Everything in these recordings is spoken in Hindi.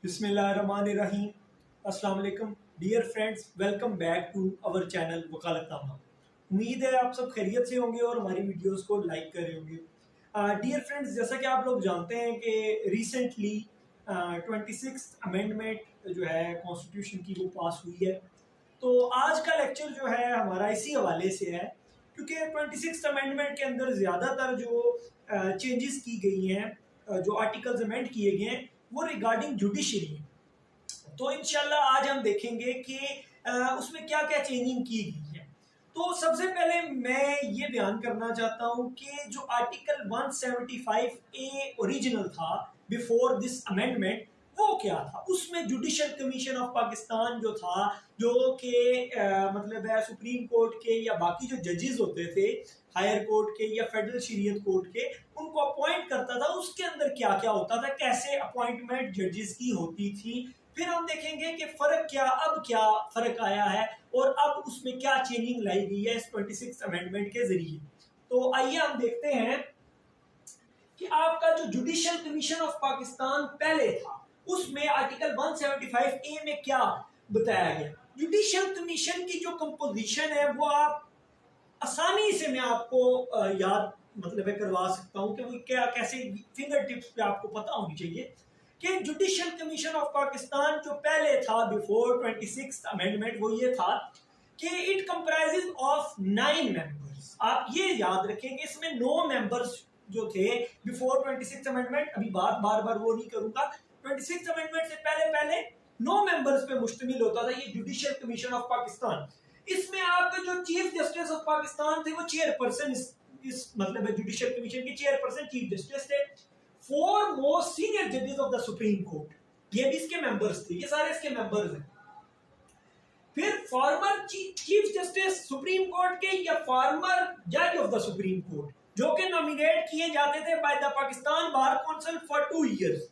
बिस्मिल्लाहिर्रहमानिर्रहीम। अस्सलाम वालेकुम dear friends, welcome back to our channel Vakalatnama. उम्मीद है आप सब खैरियत से होंगे और हमारी वीडियोस को लाइक कर रहे होंगे। डियर फ्रेंड्स, जैसा कि आप लोग जानते हैं कि रिसेंटली 26 अमेंडमेंट जो है कॉन्स्टिट्यूशन की वो पास हुई है। तो आज का लेक्चर जो है हमारा इसी हवाले से है, क्योंकि 26 अमेंडमेंट के अंदर ज़्यादातर जो चेंजेस की गई हैं, जो आर्टिकल्स अमेंड किए गए हैं वो रिगार्डिंग जुडिशरी है। तो इंशाल्लाह आज हम देखेंगे कि उसमें क्या क्या चेंजिंग की गई है। तो सबसे पहले मैं ये बयान करना चाहता हूँ कि जो आर्टिकल 175 ए ओरिजिनल था बिफोर दिस अमेंडमेंट, वो क्या था। उसमें जुडिशल कमीशन ऑफ पाकिस्तान जो था, जो कि मतलब है सुप्रीम कोर्ट के या बाकी जो जजेस होते थे हायर कोर्ट के या फेडरल शरीयत कोर्ट के, उनको अपॉइंट करता था। उसके अंदर क्या क्या होता था, कैसे अपॉइंटमेंट जजेस की होती थी। फिर हम देखेंगे कि फर्क क्या, अब क्या फर्क आया है और अब उसमें क्या चेंजिंग लाई गई है इस 26 अमेंडमेंट के जरिए। तो आइए हम देखते हैं कि आपका जो जुडिशल कमीशन ऑफ पाकिस्तान पहले था, उसमें आर्टिकल 175 ए में क्या बताया गया। जुडिशल कमीशन की जो कंपोजिशन है वो आप आसानी से मैं आपको याद मतलब है करवा सकता हूं कि वो क्या कैसे फिंगर टिप्स पे आपको पता होनी चाहिए कि जुडिशल कमीशन ऑफ पाकिस्तान जो पहले था बिफोर 26 अमेंडमेंट, वो ये था कि इट कंप्राइजेस ऑफ 9 मेंबर्स। आप ये याद रखेंगे, इसमें 9 मेंबर्स जो थे बिफोर 26 अमेंडमेंट, अभी बात बार बार वो नहीं करूंगा। 26 अमेंडमेंट से पहले पहले 9 मेंबर्स पे मुश्तमिल होता था ये जुडिशल कमीशन ऑफ पाकिस्तान। इसमें आपके जो चीफ जस्टिस ऑफ पाकिस्तान थे वो चेयरपर्सन, इस मतलब है जुडिशल कमीशन के चेयरपर्सन चीफ जस्टिस थे। 4 मोस्ट सीनियर जजेस ऑफ द सुप्रीम कोर्ट, ये भी इसके मेंबर्स थे, ये सारे इसके मेंबर्स हैं। फिर former chief justice supreme court के या फॉर्मर जज ऑफ द सुप्रीम कोर्ट, जो कि नॉमिनेट किए जाते थे by the Pakistan bar council for 2 years,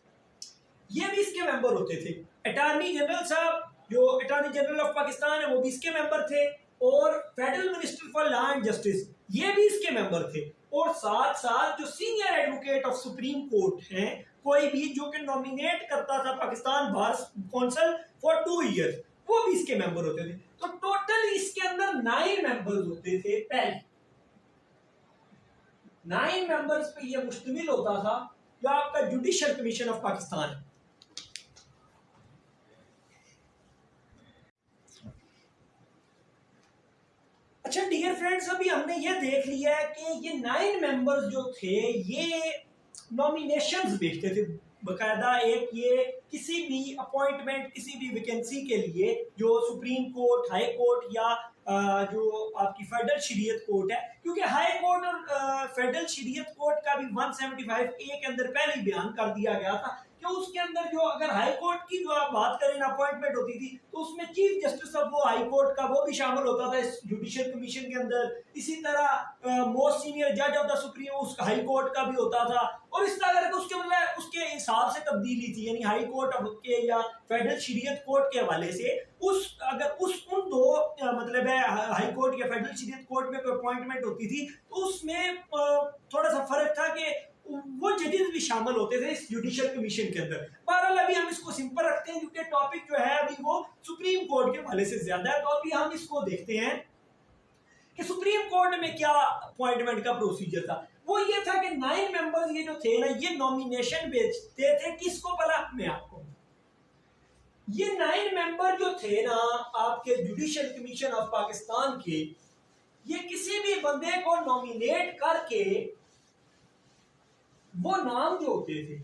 ये भी इसके मेंबर होते थे। अटॉर्नी जनरल साहब, जो अटॉर्नी जनरल ऑफ पाकिस्तान है, वो भी इसके मेंबर थे। और federal minister for law and justice, ये भी इसके मेंबर थे। और साथ साथ जो senior advocate of supreme court हैं, कोई भी जो कि नॉमिनेट करता था Pakistan bar council for 2 years, वो भी इसके मेंबर होते थे। तो टोटल इसके अंदर 9 मेंबर्स होते थे। पहले 9 मेंबर्स पे ये मुश्तमिल होता था जो आपका जुडिशल कमीशन ऑफ पाकिस्तान है। अच्छा डियर फ्रेंड्स, अभी हमने ये देख लिया है कि ये 9 मेंबर्स जो थे ये नॉमिनेशंस भेजते थे बकायदा। एक ये किसी भी अपॉइंटमेंट, किसी भी वैकेंसी के लिए जो सुप्रीम कोर्ट, हाई कोर्ट या जो आपकी फेडरल शरीयत कोर्ट है, क्योंकि हाई कोर्ट और फेडरल शरीयत कोर्ट का भी 175 ए के अंदर पहले ही बयान कर दिया गया था कि उसके अंदर जो अगर हाई कोर्ट की जो आप बात करें अपॉइंटमेंट होती थी, तो उसमें चीफ जस्टिस ऑफ वो हाई कोर्ट का वो भी शामिल होता था इस जुडिशियल कमीशन के अंदर। इसी तरह मोस्ट सीनियर जज ऑफ द सुप्रीम उस हाई कोर्ट का भी होता था। और इस तरह करके उसके मतलब उसके हिसाब से तब्दीली थी, यानी हाई कोर्ट के या फेडरल शरीयत कोर्ट के हवाले से उस अगर उस उन दो मतलब है हाई कोर्ट या फेडरल शरीयत कोर्ट में कोई अपॉइंटमेंट होती थी, तो उसमें थोड़ा सा फर्क था कि वो जजेस भी शामिल होते थे इस जुडिशियल कमीशन के अंदर। बहरहाल अभी हम इसको सिंपल रखते हैं क्योंकि टॉपिक जो है अभी वो सुप्रीम कोर्ट के हवाले से ज्यादा है। तो अभी हम इसको देखते हैं कि सुप्रीम कोर्ट में क्या अपॉइंटमेंट का प्रोसीजर था। वो ये था कि 9 मेंबर्स ये जो थे ना, ये नॉमिनेशन भेजते थे किसको, भला मैं आपको, ये 9 मेंबर जो थे ना आपके जुडिशियल कमीशन ऑफ पाकिस्तान के, ये किसी भी बंदे को नॉमिनेट करके वो नाम जो होते थे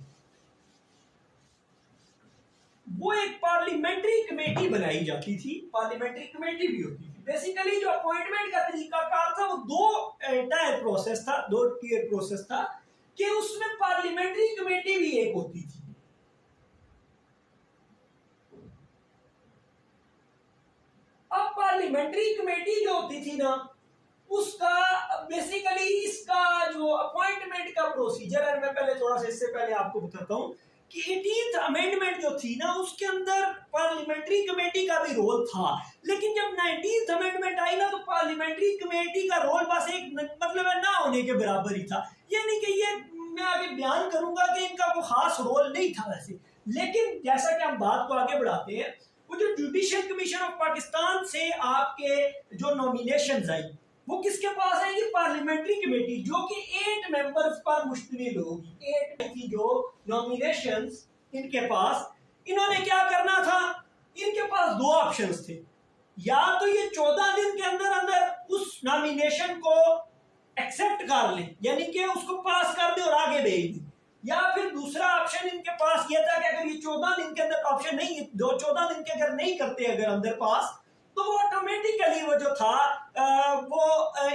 वो एक पार्लियामेंट्री कमेटी बनाई जाती थी। पार्लियामेंट्री कमेटी भी होती थी। बेसिकली जो अपॉइंटमेंट का तरीकाकार था वो 2 टायर प्रोसेस था, 2 टीयर प्रोसेस था कि उसमें पार्लियामेंट्री कमेटी भी एक होती थी। अब पार्लियामेंट्री कमेटी जो होती थी ना, उसका बेसिकली इसका जो अपॉइंटमेंट का प्रोसीजर है, मैं पहले थोड़ा सा इससे पहले आपको बताता हूं कि 18th अमेंडमेंट जो थी ना, उसके अंदर पार्लियामेंट्री कमेटी का भी रोल था। लेकिन जब 19th अमेंडमेंट आई ना, तो पार्लियामेंट्री कमेटी का रोल बस एक मतलब है ना होने के बराबर ही था। यानी कि ये मैं आगे बयान करूंगा कि इनका वो खास रोल नहीं था। वैसे लेकिन जैसा कि हम बात को आगे बढ़ाते हैं, वो जो जुडिशियल कमीशन ऑफ पाकिस्तान से आपके जो नॉमिनेशन आई वो किसके पास आएगी? पार्लियामेंट्री कमेटी, जो कि 8 मेंबर्स पर मुश्तमिल होगी। 8 की जो नॉमिनेशंस इनके पास, इन्होंने क्या करना था? इनके पास दो ऑप्शंस थे, या तो ये 14 दिन के अंदर अंदर उस नॉमिनेशन को एक्सेप्ट कर लें, यानी कि उसको पास कर दे और आगे भेज दें, या फिर दूसरा ऑप्शन इनके पास ये था कि अगर ये 14 दिन के अंदर ऑप्शन नहीं, 14 दिन के अगर नहीं करते अगर अंदर पास, तो वो ऑटोमेटिकली वो जो था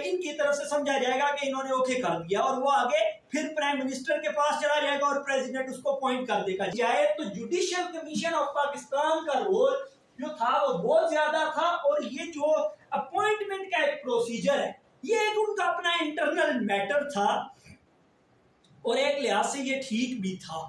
इनकी तरफ से समझा जाएगा कि इन्होंने ओके कर दिया, और वो आगे फिर प्राइम मिनिस्टर के पास चला जाएगा और प्रेसिडेंट उसको अपॉइंट कर देगा। चाहे तो जुडिशियल कमीशन ऑफ पाकिस्तान का रोल जो था वो बहुत ज्यादा था, और ये जो अपॉइंटमेंट का एक प्रोसीजर है, ये एक उनका अपना इंटरनल मैटर था, और एक लिहाज से ये ठीक भी था।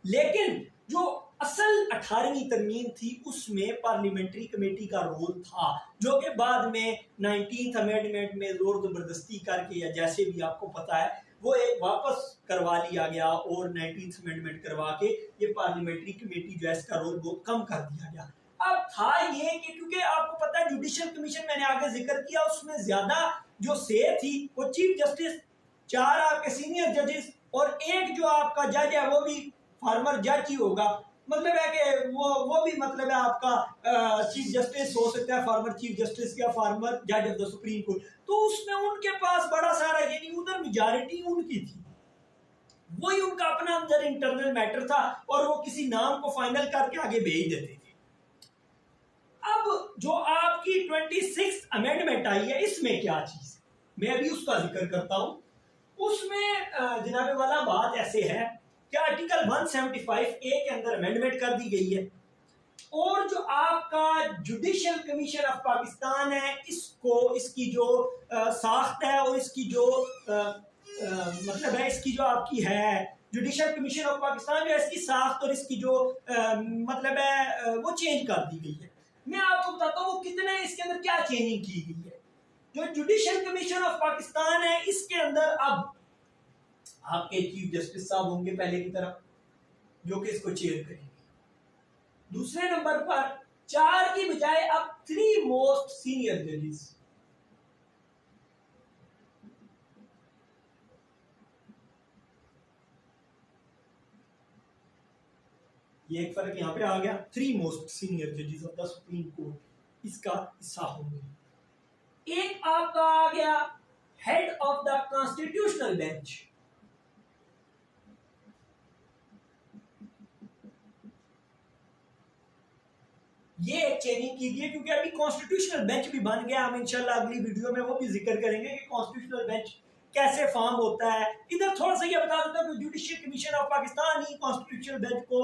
लेकिन जो असल 18वीं तरमीम थी उसमें पार्लियामेंट्री कमेटी का रोल था, जो कि बाद में 19th अमेंडमेंट में जोर जबरदस्ती करके, या जैसे भी आपको पता है, वो एक वापस करवा लिया गया, और 19th अमेंडमेंट करवा के ये पार्लियामेंट्री कमेटी जो है इसका रोल बहुत कम कर दिया गया। अब था ये कि क्योंकि आपको पता है जुडिशियल कमीशन मैंने आगे जिक्र किया, उसमें ज्यादा जो से थी वो चीफ जस्टिस, 4 आपके सीनियर जजेस, और एक जो आपका जज है वो भी फार्मर जज ही होगा। मतलब है कि वो भी मतलब है आपका चीफ जस्टिस हो सकता है, फार्मर चीफ जस्टिस या फार्मर जज ऑफ द सुप्रीम कोर्ट। तो उसमें उनके पास बड़ा सारा, यानी उधर मेजॉरिटी उनकी थी, वही उनका अपना अंदर इंटरनल मैटर था, और वो किसी नाम को फाइनल करके आगे भेज देते थे। अब जो आपकी 26th अमेंडमेंट आई है, इसमें क्या चीज, मैं भी उसका जिक्र करता हूं। उसमें जनाब वाला बात ऐसे है कि आर्टिकल 175A के अंदर अमेंडमेंट कर दी गई है, और जो आपका जुडिशियल कमीशन ऑफ पाकिस्तान है, इसको, इसकी जो साख्त है और इसकी जो मतलब है, इसकी जो आपकी है जुडिशियल कमीशन ऑफ पाकिस्तान, जो इसकी साख्त और इसकी जो मतलब है वो चेंज कर दी गई है। मैं आपको बताता हूँ वो कितने, इसके अंदर क्या चेंजिंग की गई है। जो जुडिशियल कमीशन ऑफ पाकिस्तान है, इसके अंदर अब आपके चीफ जस्टिस साहब होंगे पहले की तरह, जो कि इसको चेयर करेंगे। दूसरे नंबर पर 4 की बजाय अब 3 मोस्ट सीनियर जजेस, ये एक फर्क यहां पे आ गया। 3 मोस्ट सीनियर जजेस ऑफ द सुप्रीम कोर्ट, इसका हिस्सा होंगे। एक आपका आ गया head of the constitutional bench, ये एक चेंजिंग की गई, क्योंकि अभी कॉन्स्टिट्यूशनल बेंच भी बन गया। हम इंशाल्लाह अगली वीडियो में वो भी जिक्र करेंगे कि कॉन्स्टिट्यूशनल बेंच कैसे फॉर्म होता है। इधर थोड़ा सा ये बता देता हूं कि judicial commission of Pakistan he constitutional bench को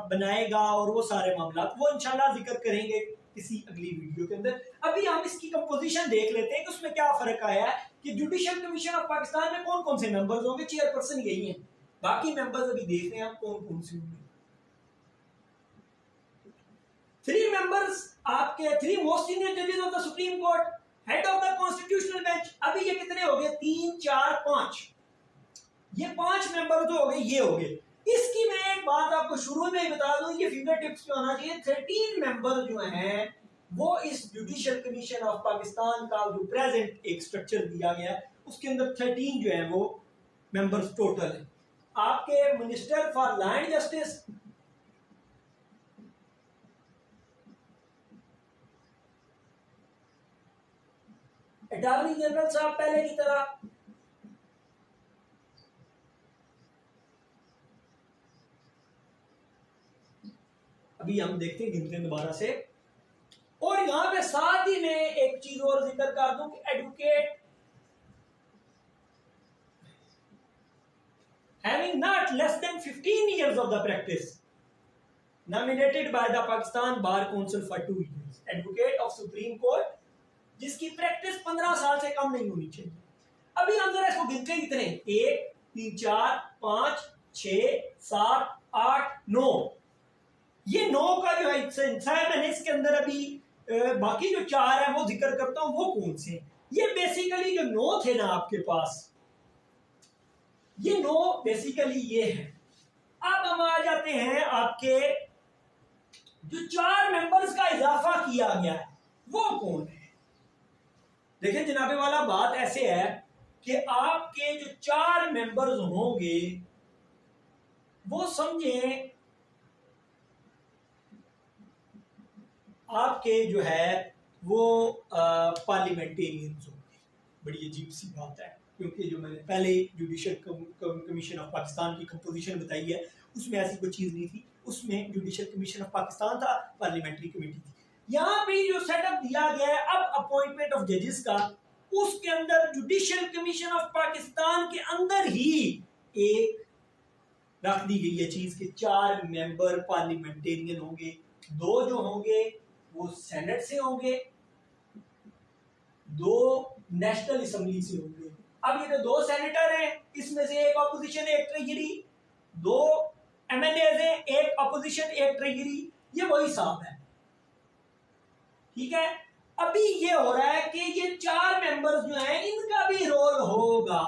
बनाएगा, और वो सारे मामला वो इंशाल्लाह जिक्र करेंगे किसी अगली वीडियो के अंदर। अभी हम इसकी कंपोजिशन देख लेते हैं कि उसमें क्या फर्क आया है, कि जुडिशियल कमीशन ऑफ पाकिस्तान में कौन कौन से मेंबर्स होंगे। चेयरपर्सन यही है, बाकी मेंबर्स अभी देख रहे हैं हम कौन कौन से होंगे। 3 मेंबर्स आपके, 3 मोस्ट सीनियर जजेस of the supreme court, head of the constitutional bench. अभी ये कितने हो गए? 3, 4, 5, ये 5 मेंबर जो हो गए, ये हो गए। इसकी मैं एक बात आपको शुरू में ही बता दूं, ये फिंगर टिप्स पे होना चाहिए। 13 मेंबर जो हैं वो इस जुडिशियल कमीशन ऑफ पाकिस्तान का जो प्रेजेंट एक स्ट्रक्चर दिया गया है, उसके अंदर 13 जो है वो मेंबर्स टोटल है। आपके minister for land justice, attorney general साहब पहले की तरह, अभी हम देखते हैं, गिनते हैं दोबारा से। और यहां पे साथ ही में एक चीज और जिक्र कर दूं कि advocate having not less than 15 years of the practice nominated by the Pakistan Bar Council for 2 years, advocate of supreme court जिसकी प्रैक्टिस 15 साल से कम नहीं होनी चाहिए। अभी हम जरा इसको गिनते हैं कितने, 1, 3, 4, 5, 6, 7, 8, 9, ये 9 का जो है मैंने इसके अंदर अभी बाकी जो 4 है वो जिक्र करता हूं वो कौन से। ये बेसिकली जो 9 थे ना आपके पास, ये 9 बेसिकली ये है। अब हम आ जाते हैं आपके जो 4 मेंबर्स का इजाफा किया गया है वो कौन है। देखिए जनाबे वाला, बात ऐसे है कि आपके जो 4 मेंबर्स होंगे वो समझे आपके जो है वो पार्लियामेंटेरियंस होंगे। बड़ी अजीब सी बात है, क्योंकि जो मैंने पहले जुडिशल कमीशन ऑफ पाकिस्तान की कंपोजिशन बताई है उसमें ऐसी कोई चीज़ नहीं थी। उसमें जुडिशल कमीशन ऑफ पाकिस्तान था, पार्लियामेंट्री कमेटी थी। यहाँ पे जो सेटअप दिया गया है अब अपॉइंटमेंट ऑफ जजेस का, उसके अंदर जुडिशल कमीशन ऑफ पाकिस्तान के अंदर ही एक रख दी गई है चीज के 4 मेंबर पार्लियामेंटेरियन होंगे। 2 जो होंगे वो सेनेट से होंगे, 2 नेशनल असेंबली से होंगे। अब ये जो 2 सेनेटर हैं इसमें से एक ऑपोजिशन एक ट्रेजरी, 2 एमएलए हैं, एक ऑपोजिशन एक ट्रेजरी, ये वही साहब है। ठीक है, अभी ये हो रहा है कि ये 4 मेंबर्स जो हैं इनका भी रोल होगा।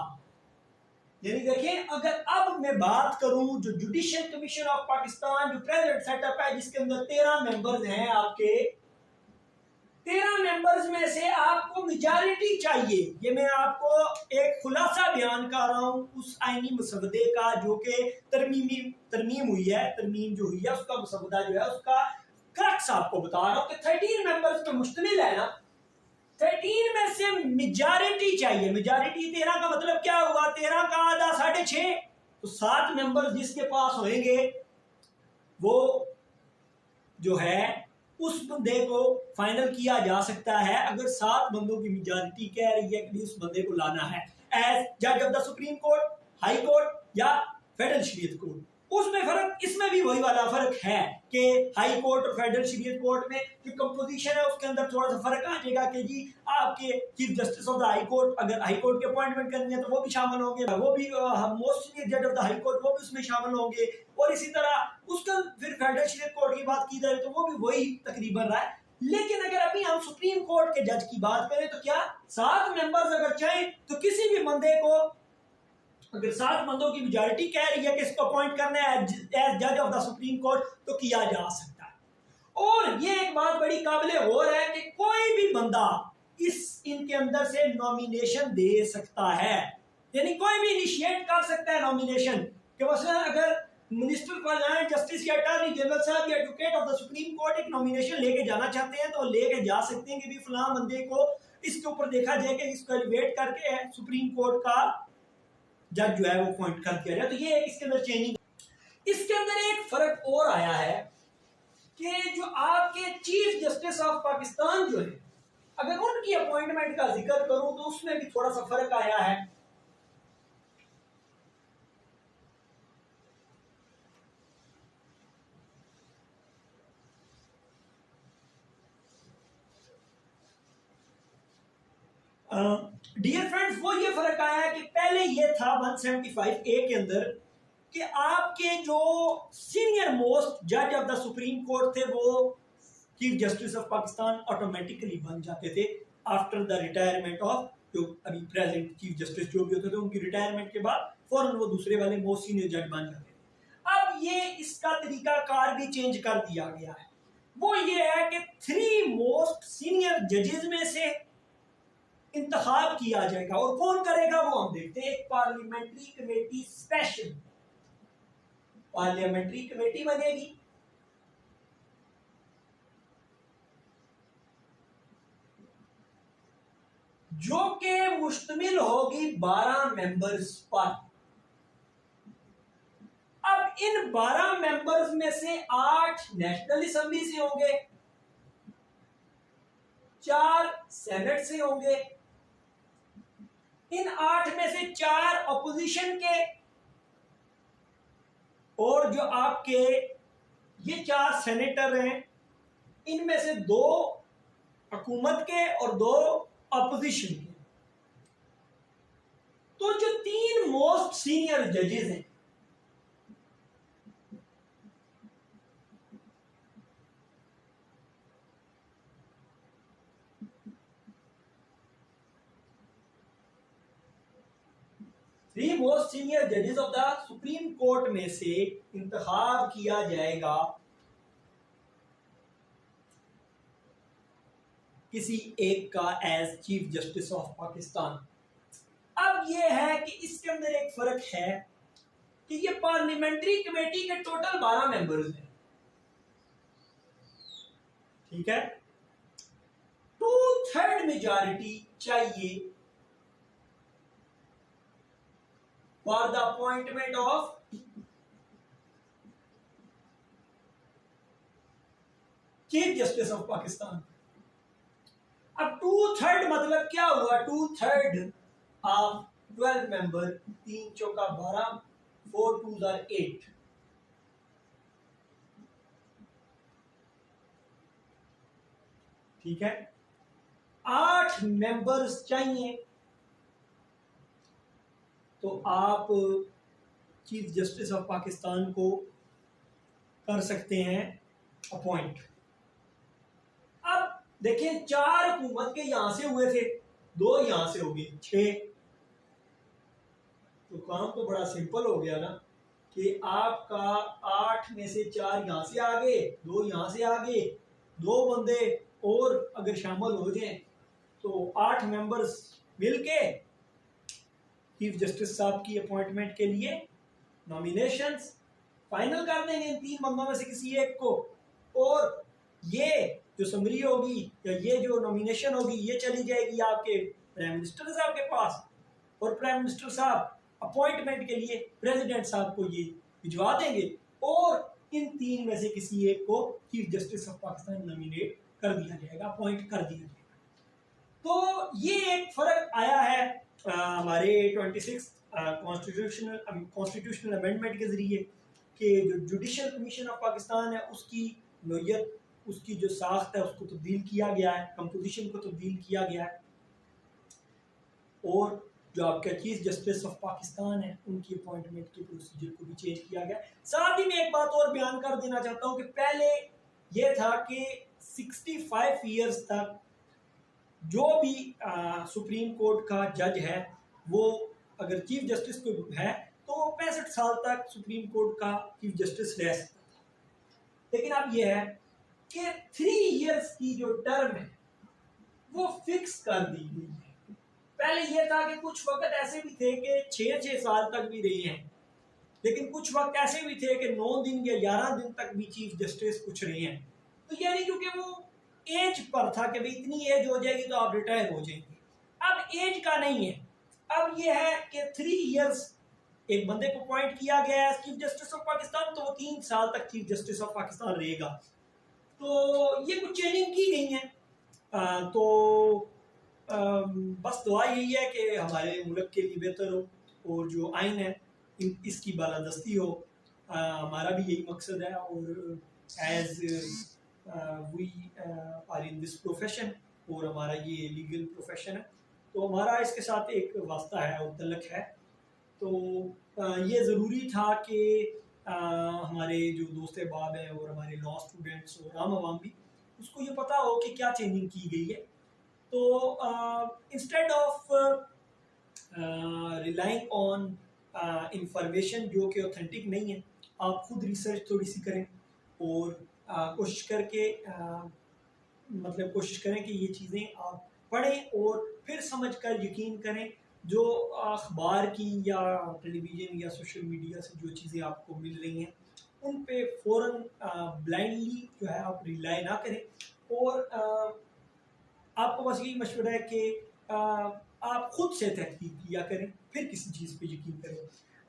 यानी देखिए, अगर अब मैं बात करूं जो जुडिशियल कमीशन ऑफ पाकिस्तान जो प्रेजेंट सेटअप है जिसके अंदर 13 मेंबर्स हैं, आपके 13 मेंबर्स में से आपको मेजॉरिटी चाहिए। ये मैं आपको एक खुलासा बयान कर रहा हूं उस आईनी मसवदे का जो कि तरमीम हुई है, तरमीम जो हुई है उसका मसवदा जो है उसका क्रक्स आपको बता रहा हूं कि 13 मेंबर्स पे मुश्तमिल है ना। 13 में से मेजॉरिटी चाहिए। मेजॉरिटी 13 का मतलब क्या हुआ, 13 का आधा 6.5, तो 7 मेंबर्स जिसके पास होंगे वो जो है उस बंदे को फाइनल किया जा सकता है अगर 7 बंदों की मेजॉरिटी कह रही है कि उस बंदे को लाना है एज जज of the supreme court, high court या फेडरल शरीयत कोर्ट। उसमें फर्क, इसमें भी वही वाला फर्क है कि हाई कोर्ट और फेडरल शरीयत कोर्ट में जो कंपोजिशन है उसके अंदर थोड़ा सा फर्क आ जाएगा कि जी आपके chief justice of the high court, अगर हाई कोर्ट की अपॉइंटमेंट करनी है तो वो भी शामिल होंगे, वो भी मोस्ट सीनियर जज ऑफ द हाई कोर्ट वो भी उसमें शामिल होंगे। और इसी तरह उसका फिर फेडरल शरीयत कोर्ट की बात की जाए तो वो भी वही तकरीबन रहा है। लेकिन अगर अभी हम सुप्रीम कोर्ट के जज की बात करें तो क्या 7 मेंबर्स अगर चाहें तो किसी भी बंदे को, अगर 7 बंदों की मेजॉरिटी कह रही है कि इसको अपॉइंट करना है एज जज ऑफ द सुप्रीम कोर्ट तो किया जा सकता है। और ये एक बात बड़ी काबिले गौर है कि कोई भी बंदा इस इनके अंदर से नॉमिनेशन दे सकता है, यानी कोई भी इनिशिएट कर सकता है नॉमिनेशन। कि मसलन अगर मिनिस्टर फॉर लैंड जस्टिस या अटॉर्नी जनरल साहब या advocate of the supreme court एक नॉमिनेशन लेके जाना चाहते हैं तो लेके जा सकते हैं कि भी फलां बंदे को इसके ऊपर देखा जाए कि इसको एलिवेट करके सुप्रीम कोर्ट का जज जो है वो अपॉइंट कर दिया जाए। तो ये इसके अंदर चेंजिंग। इसके अंदर एक फर्क और आया है कि जो आपके चीफ जस्टिस ऑफ पाकिस्तान जो है, अगर उनकी अपॉइंटमेंट का जिक्र करूं तो उसमें भी थोड़ा सा फर्क आया है। डियर फ्रेंड्स, वो ये फर्क आया है कि पहले ये था 175A के अंदर कि आपके जो सीनियर मोस्ट जज ऑफ द सुप्रीम कोर्ट थे वो chief justice of Pakistan automatically बन जाते थे आफ्टर द रिटायरमेंट ऑफ जो अभी प्रेजेंट चीफ जस्टिस जो भी होते थे उनकी रिटायरमेंट के बाद फौरन वो दूसरे वाले मोस्ट सीनियर जज बन जाते थे। अब ये इसका तरीकाकार भी चेंज कर दिया गया है। वो ये है कि 3 मोस्ट सीनियर जजेस में से इंतखाब किया जाएगा। और कौन करेगा वो हम देखते हैं। एक parliamentary committee, special parliamentary committee बनेगी जो कि मुश्तमिल होगी 12 मेंबर्स पर। अब इन 12 मेंबर्स में से 8 नेशनल असेंबली से होंगे, 4 सेनेट से होंगे, इन 8 में से 4 अपोजिशन के, और जो आपके ये 4 सेनेटर हैं इनमें से 2 हुकूमत के और 2 अपोजिशन के। तो जो 3 मोस्ट सीनियर जजेस हैं मोस्ट सीनियर जजेस ऑफ द सुप्रीम कोर्ट में से इंतखाब किया जाएगा किसी एक का as chief justice of Pakistan. अब यह है कि इसके अंदर एक फर्क है कि ये पार्लियामेंट्री कमेटी के टोटल 12 मेंबर्स हैं, ठीक है। 2/3 मेजॉरिटी चाहिए for the appointment of chief justice of Pakistan. अब 2/3 मतलब क्या हुआ? 2/3 ऑफ 12 मेंबर, 3 चौका 12, 4 2 8, ठीक है। 8 मेंबर्स चाहिए तो आप चीफ जस्टिस ऑफ पाकिस्तान को कर सकते हैं अपॉइंट। अब देखें, 4 हुकूमत के यहां से हुए थे, 2 यहां से हो गए, 6। तो काम तो बड़ा सिंपल हो गया ना कि आपका 8 में से 4 यहां से आ गए, 2 यहां से आ गए, 2 बंदे और अगर शामिल हो जाएं तो 8 मेंबर्स मिलके चीफ जस्टिस साहब की अपॉइंटमेंट के लिए नॉमिनेशंस फाइनल कर देंगे इन 3 बंदों में से किसी एक को, और ये जो समरी होगी या ये जो नॉमिनेशन होगी ये चली जाएगी आपके प्राइम मिनिस्टर साहब के पास, और प्राइम मिनिस्टर साहब अपॉइंटमेंट के लिए प्रेसिडेंट साहब को ये भिजवा देंगे और इन 3 में से किसी एक को chief justice of Pakistan nominate कर दिया जाएगा, अपॉइंट कर दिया जाएगा। तो ये एक फर्क आया है हमारे 26 कॉन्स्टिट्यूशनल अमेंडमेंट के जरिए कि जो जुडिशल कमीशन ऑफ पाकिस्तान है उसकी नोयत, उसकी जो साख्त है उसको तब्दील किया गया है, कंपोजिशन को तब्दील किया गया है, और जो आपका चीफ जस्टिस ऑफ पाकिस्तान है उनकी अपॉइंटमेंट के प्रोसीजर को भी चेंज किया गया। साथ ही मैं एक बात और बयान कर देना चाहता हूँ कि पहले यह था कि 65 ईयर्स तक जो भी सुप्रीम कोर्ट का जज है वो अगर चीफ जस्टिस को है तो वो 65 साल तक सुप्रीम कोर्ट का चीफ जस्टिस रह सकता था, लेकिन अब यह है कि 3 इयर्स की जो टर्म है वो फिक्स कर दी गई है। पहले यह था कि कुछ वक्त ऐसे भी थे कि 6-6 साल तक भी रहे हैं, लेकिन कुछ वक्त ऐसे भी थे कि 9 दिन या 11 दिन तक भी चीफ जस्टिस कुछ रहे हैं। तो यानी क्योंकि वो एज पर था कि भाई इतनी एज हो जाएगी तो आप रिटायर हो जाएंगे। अब एज का नहीं है, अब यह है कि 3 इयर्स एक बंदे को अपॉइंट किया गया है चीफ जस्टिस ऑफ पाकिस्तान, तो वो 3 साल तक चीफ जस्टिस ऑफ पाकिस्तान रहेगा। तो ये कुछ चेंजिंग की गई है। तो बस दुआ यही है कि हमारे मुल्क के लिए बेहतर हो और जो आइन है इसकी बालादस्ती हो, हमारा भी यही मकसद है। और as we are in this profession, और हमारा ये लीगल प्रोफेशन है, तो हमारा इसके साथ एक वास्ता है और तल्लक है। तो ये ज़रूरी था कि हमारे जो दोस्त अहबाब हैं और हमारे लॉ स्टूडेंट्स और आम आवाम भी उसको ये पता हो कि क्या चेंजिंग की गई है। तो instead of relying on information जो कि ऑथेंटिक नहीं है, आप खुद रिसर्च थोड़ी सी करें और कोशिश करके मतलब कोशिश करें कि ये चीज़ें आप पढ़ें और फिर समझकर यकीन करें। जो अखबार की या टेलीविज़न या सोशल मीडिया से जो चीज़ें आपको मिल रही हैं उन पे फ़ौरन ब्लाइंडली जो है आप रिलाई ना करें, और आपको बस यही मशवरा है कि आप खुद से तहकीक किया करें फिर किसी चीज़ पे यकीन करें।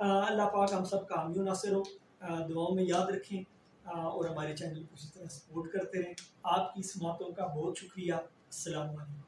अल्लाह पाक हम सब का हामी नासिर हो, दुआओं में याद रखें और हमारे चैनल को इसी तरह सपोर्ट करते रहें। आपकी समातों का बहुत शुक्रिया। अस्सलाम वालेकुम।